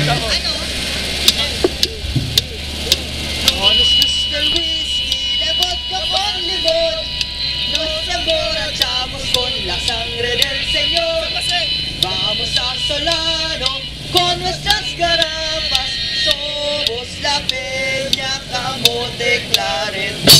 Nos gusta el whisky de vodka con limón, nos emborrachamos con la sangre del Señor. Vamos a Solano con nuestras garapas, somos la Peña Camote Claretón.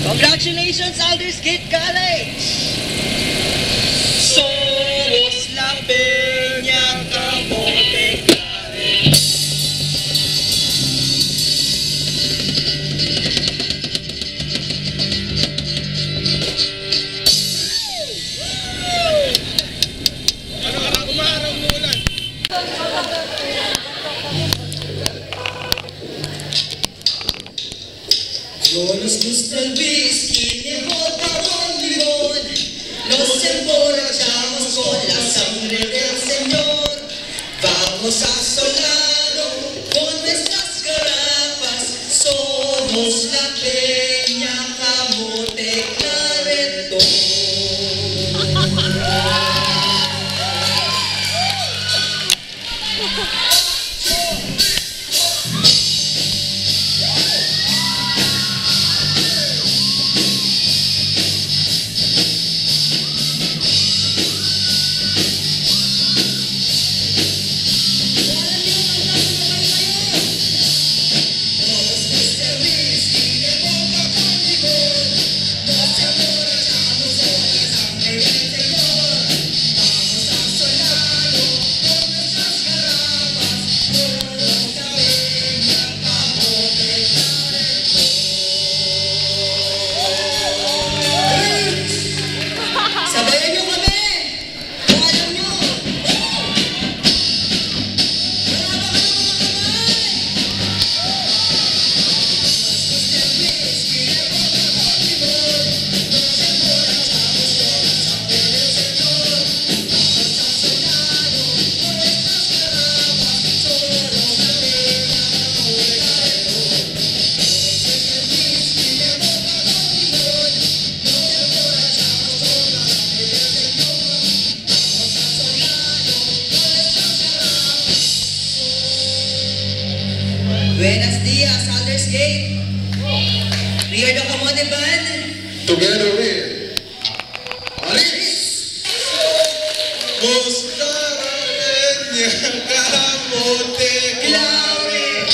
Congratulations, Aldersgate College! Somos la Peña Camote Claretón. No nos gusta el whisky de vodka con limón, nos emborrachamos con la sangre del Señor. Vamos a Solano con nuestras garapas, somos la Peña Camote Claretón. Buenos días, Aldersgate. We are the Camote Band. Together with Alice. Gusta la Peña Camote Claretón.